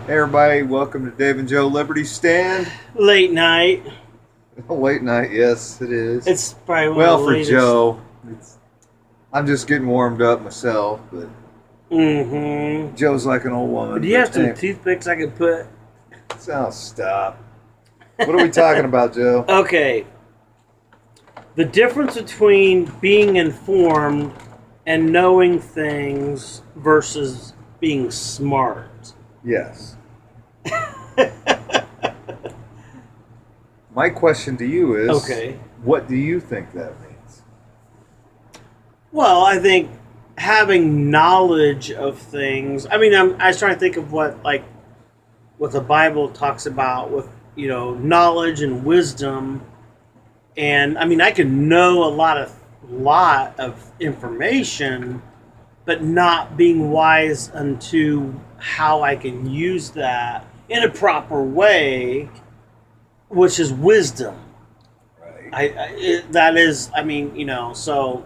Hey everybody, welcome to Dave and Joe Liberty Stand. Late night. Late night, yes, it is. It's probably one well of the for latest. Joe. I'm just getting warmed up myself, but Joe's like an old woman. Do you have some Hey, toothpicks I could put? stop. What are we talking about, Joe? Okay. The difference between being informed and knowing things versus being smart. Yes. My question to you is, Okay. what do you think that means? Well, I think having knowledge of things. I mean, I was trying to think of what the Bible talks about with knowledge and wisdom, and I mean I can know a lot of information, but not being wise unto how I can use that in a proper way, which is wisdom. Right. That is, I mean, so.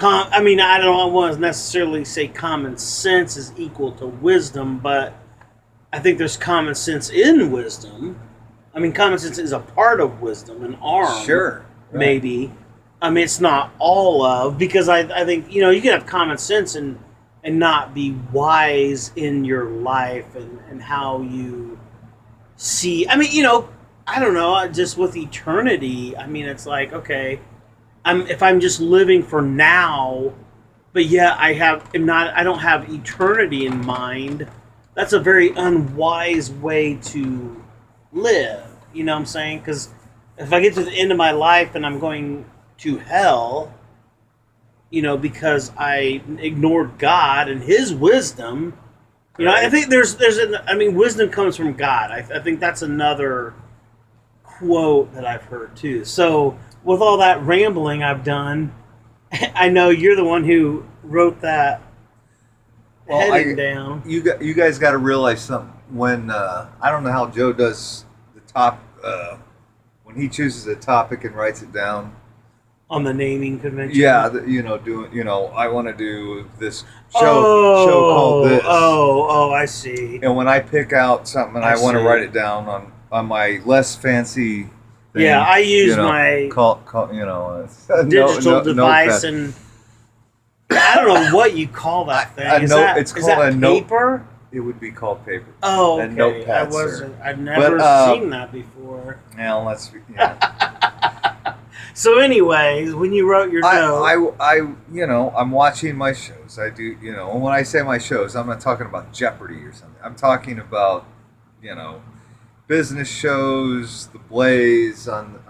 I mean, I don't want to necessarily say common sense is equal to wisdom, but I think there's common sense in wisdom. I mean, common sense is a part of wisdom, an arm. Sure. Right. Maybe. I mean, it's not all of, because I think, you can have common sense and not be wise in your life and how you see. I mean, I don't know, just with eternity, I mean, it's like, okay, if I'm just living for now, but yeah, I don't have eternity in mind. That's a very unwise way to live. You know what I'm saying? Because if I get to the end of my life and I'm going to hell, because I ignored God and His wisdom, Right. I think wisdom comes from God. I think that's another quote that I've heard too. So, with all that rambling I've done, I know you're the one who wrote that heading down. You guys got to realize something. When I don't know how Joe does the top, when he chooses a topic and writes it down On the naming convention. Yeah, I want to do this show called this. Oh, I see. And when I pick out something and I want to see. write it down on my less fancy thing, Yeah, I use my digital device, and I don't know what you call that thing. It's is called that a note. paper? It would be called paper. Oh, A okay. notepad, sir. I've never But, seen that before. Now So, anyways, when you wrote your note, I'm watching my shows. I do, and when I say my shows, I'm not talking about Jeopardy or something. I'm talking about, business shows, The Blaze on the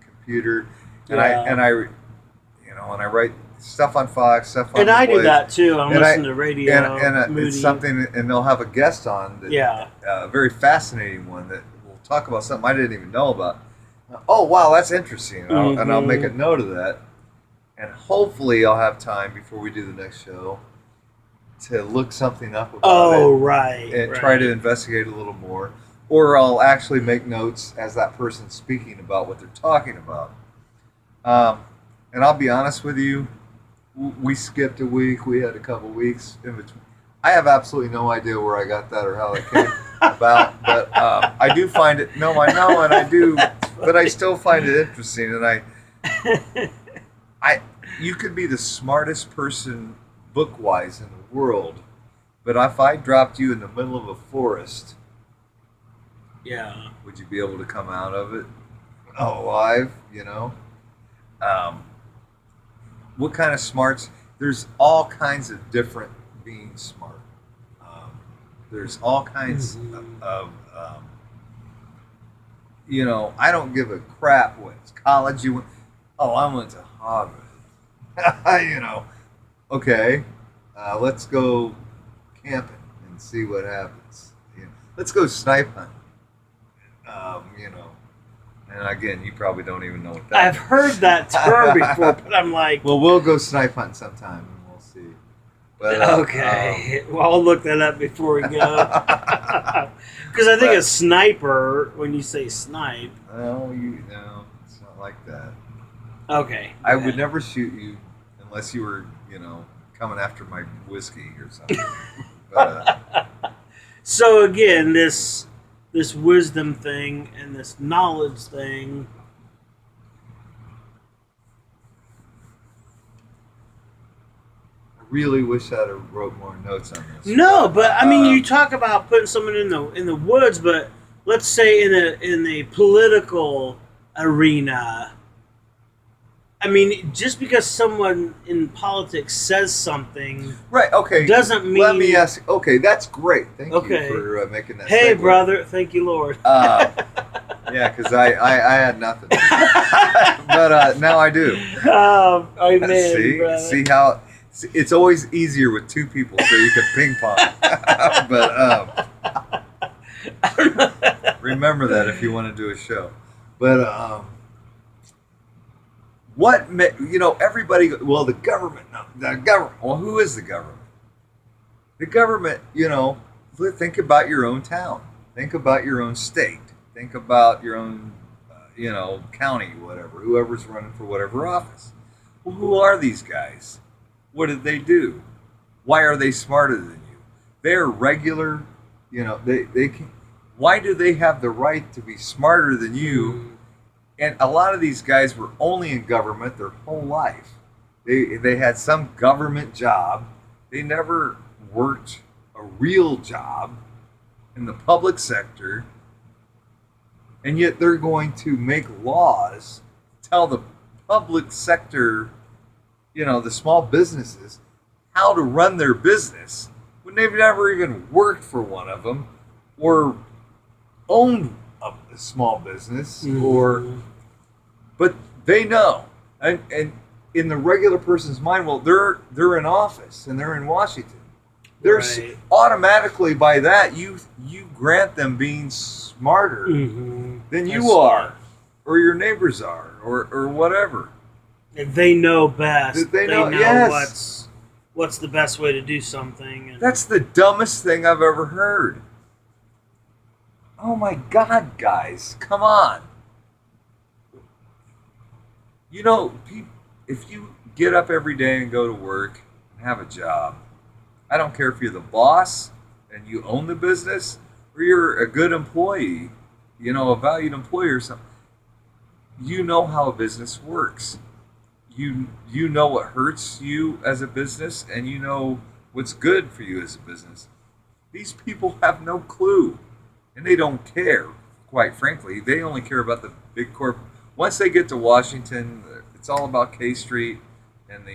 computer, and I write stuff on Fox, stuff on. And The I Blaze. do that too. I'm listening to radio. And Moody. it's something, and they'll have a guest on. A very fascinating one that will talk about something I didn't even know about. Oh wow, that's interesting, and I'll make a note of that, and hopefully I'll have time before we do the next show to look something up about it. Right. And try to investigate a little more, or I'll actually make notes as that person's speaking about what they're talking about. And I'll be honest with you, we skipped a week. We had a couple weeks in between. I have absolutely no idea where I got that or how it came about, but I do find it. No, I know, and I do, but I still find it interesting. And you could be the smartest person book-wise in the world, but if I dropped you in the middle of a forest, would you be able to come out of it alive? What kind of smarts? There's all kinds of different being smart. There's all kinds of I don't give a crap what college you went. Oh, I went to Harvard. Okay, let's go camping and see what happens. Let's go snipe hunting. And again, you probably don't even know what that I've heard that term before, but I'm like, well, we'll go snipe hunting sometime and we'll see. But, okay, well, I'll look that up before we go. Because I think a sniper, when you say snipe, no, it's not like that. Okay. I would never shoot you unless you were, coming after my whiskey or something. But, So again, this wisdom thing and this knowledge thing. I really wish I'd have wrote more notes on this. No, but I mean, you talk about putting someone in the woods, but let's say in a political arena. I mean, just because someone in politics says something, right? Okay, doesn't mean. Let me ask. Okay, that's great. Thank you for making that. Hey, segue. brother, thank you, Lord. Yeah, because I had nothing, but now I do. Amen. See how it's always easier with two people, so you can ping pong. But remember that if you want to do a show. But everybody. Well, the government. No, the government. Well, who is the government? The government. Think about your own town. Think about your own state. Think about your own, county, whatever. Whoever's running for whatever office. Well, who are these guys? What did they do? Why are they smarter than you? They're regular. They can. Why do they have the right to be smarter than you? And a lot of these guys were only in government their whole life. They had some government job. They never worked a real job in the public sector. And yet they're going to make laws, tell the public sector, the small businesses, how to run their business when they've never even worked for one of them or owned a small business but they know. And in the regular person's mind, well, they're in office and they're in Washington. They're automatically, by that, you grant them being smarter than you are, or your neighbors are, or whatever. They know best. They know what's the best way to do something. And that's the dumbest thing I've ever heard. Oh my God, guys, come on. If you get up every day and go to work and have a job, I don't care if you're the boss and you own the business or you're a good employee, a valued employee or something. You know how a business works. You know what hurts you as a business, and you know what's good for you as a business. These people have no clue, and they don't care, quite frankly. They only care about the big corp. Once they get to Washington, it's all about K Street and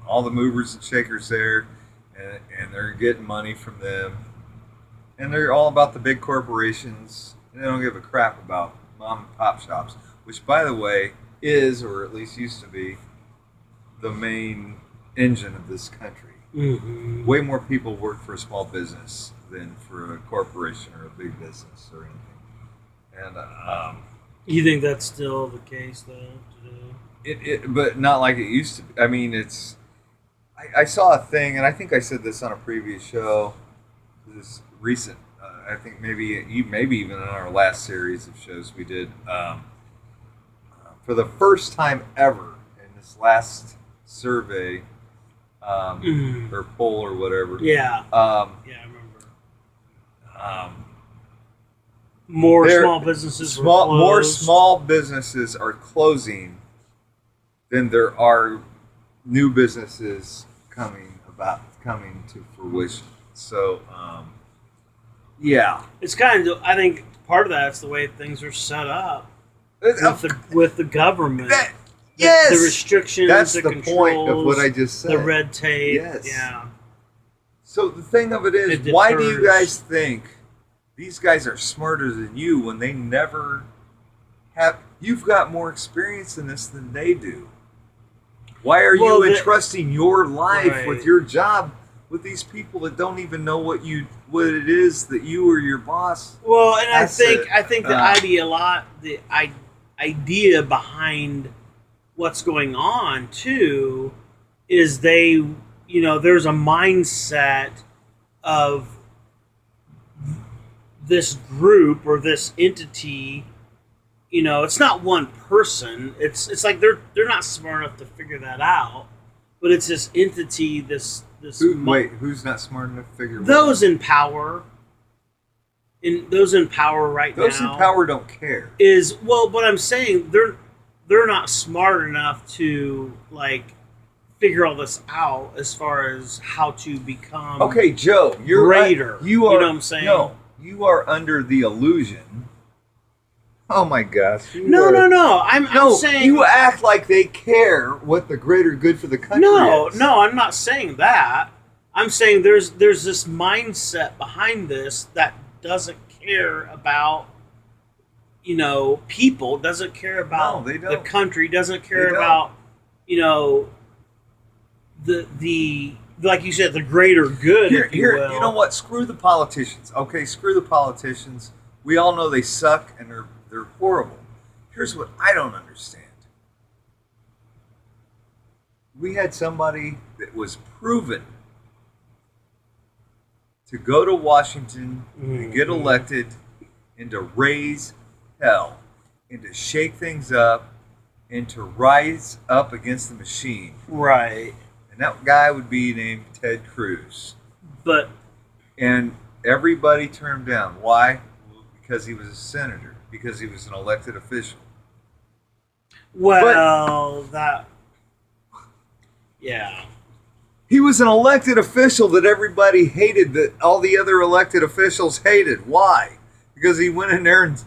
all the movers and shakers there, and they're getting money from them. And they're all about the big corporations, and they don't give a crap about mom and pop shops, which, by the way, is, or at least used to be, the main engine of this country. Mm-hmm. Way more people work for a small business than for a corporation or a big business or anything. And you think that's still the case, though, today? But not like it used to be. I mean, I saw a thing, and I think I said this on a previous show. This recent, I think maybe even in our last series of shows we did. For the first time ever in this last survey, or poll or whatever. Yeah. I remember. More small businesses more small businesses are closing than there are new businesses coming to fruition. So, yeah. It's kind of, I think part of that's the way things are set up with the government. Yes. The restrictions, that's the the controls, point of what I just said. The red tape. Yes. Yeah. So the thing of it is, why do you guys think these guys are smarter than you when they never have? You've got more experience in this than they do. Why are you entrusting your life with your job with these people that don't even know what it is that you or your boss? Well, and I think the idea behind what's going on too is there's a mindset of this group or this entity. It's not one person. It's like they're not smart enough to figure that out. but it's this entity, this Who's not smart enough to figure? those in power, those in power right now. Those in power don't care. Is well, but I'm saying they're not smart enough to like figure all this out as far as how to become Okay, Joe, you're greater. Right. You know what I'm saying? No, you are under the illusion. Oh my gosh! No. I'm saying you act like they care what the greater good for the country is. No, I'm not saying that. I'm saying there's this mindset behind this that doesn't care about people, doesn't care about No, they the don't. country, doesn't care They don't. about the like you said, the greater good, if you will. You know what? Screw the politicians. Okay, screw the politicians. We all know they suck and they're horrible. Here's what I don't understand. We had somebody that was proven to go to Washington and get elected and to raise hell and to shake things up and to rise up against the machine. Right. And that guy would be named Ted Cruz. But And everybody turned him down. Why? Because he was a senator. Because he was an elected official. yeah. He was an elected official that everybody hated, that all the other elected officials hated. Why? Because he went in there and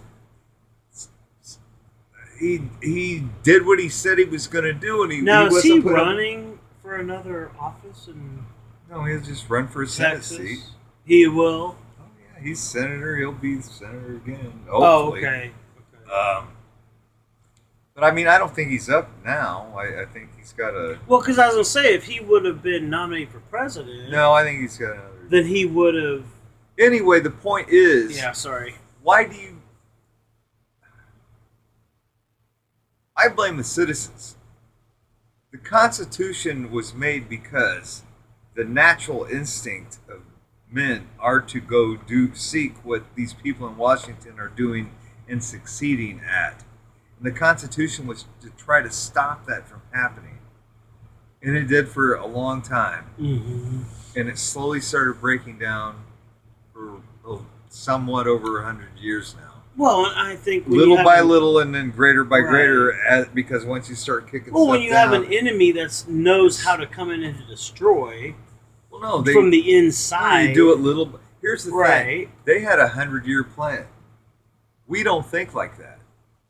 he did what he said he was going to do, and he Now, is wasn't he put up- running for another office in No, he'll just run for a Senate Texas? seat. He will. Oh yeah, he's senator. He'll be senator again. Oh, Hopefully. okay. But I mean, I don't think he's up now. I think he's got a. Well, because I was gonna say, if he would have been nominated for president, No, I think he's got another. then he would have. Anyway, the point is, Yeah, sorry. why do you? I blame the citizens. The Constitution was made because the natural instinct of men are to go seek what these people in Washington are doing and succeeding at. And the Constitution was to try to stop that from happening. And it did for a long time. Mm-hmm. And it slowly started breaking down for somewhat over 100 years now. Well, I think when Little you by have little, and then greater by Right. greater, because once you start kicking Well, stuff when you down, have an enemy that knows how to come in and to destroy well, no, they from the inside, you do it little. Here's the Right. thing: they had a 100-year plan. We don't think like that.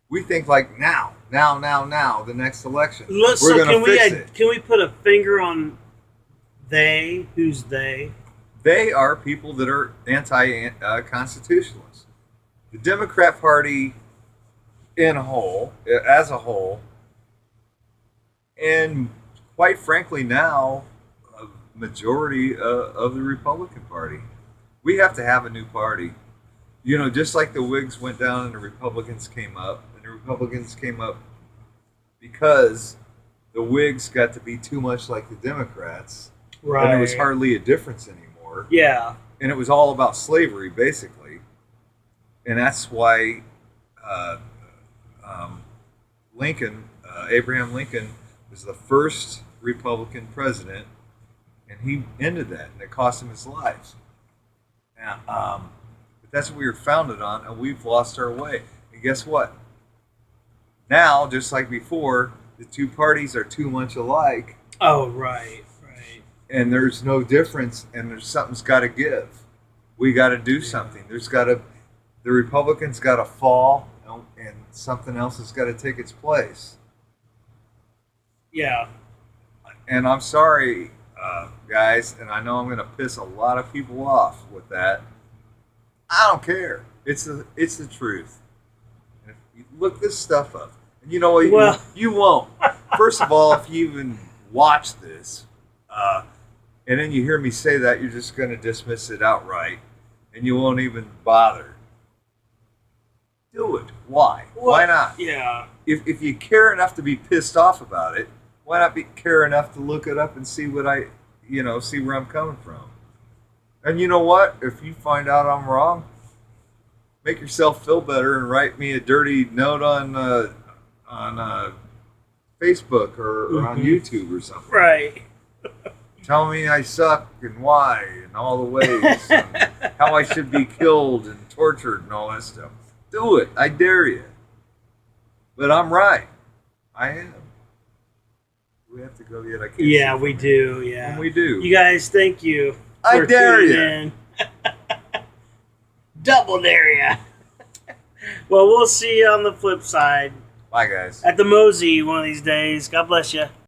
We think like now. The next election, we're So going to fix it. can we put a finger on they? Who's they? They are people that are anti-constitutionalists. The Democrat Party, as a whole, and quite frankly now, a majority of the Republican Party. We have to have a new party. Just like the Whigs went down and the Republicans came up, and the Republicans came up because the Whigs got to be too much like the Democrats, Right. and there was hardly a difference anymore. Yeah. And it was all about slavery, basically. And that's why Abraham Lincoln was the first Republican president, and he ended that, and it cost him his life. Now, but that's what we were founded on, and we've lost our way. And guess what? Now, just like before, the two parties are too much alike, Oh, right. and there's no difference, and something's got to give. We got to do something. The Republicans got to fall, and something else has got to take its place. Yeah. And I'm sorry, guys, and I know I'm going to piss a lot of people off with that. I don't care. It's the truth. And if you look this stuff up, and you know what? Well- You won't. First of all, if you even watch this, and then you hear me say that, you're just going to dismiss it outright, and you won't even bother. Do it. Why? Why not? Yeah. If you care enough to be pissed off about it, why not care enough to look it up and see see where I'm coming from? And you know what? If you find out I'm wrong, make yourself feel better and write me a dirty note on Facebook or on Mhm. YouTube or something. Right. Tell me I suck and why and all the ways, and how I should be killed and tortured and all that stuff. Do it. I dare you. But I'm right. I am. We have to go yet. I can't. Yeah, see we from do. here. Yeah, And we do. You guys, thank you. I for dare tuning you. in. Double dare ya. Well, we'll see you on the flip side Bye, guys. at the Mosey one of these days. God bless you.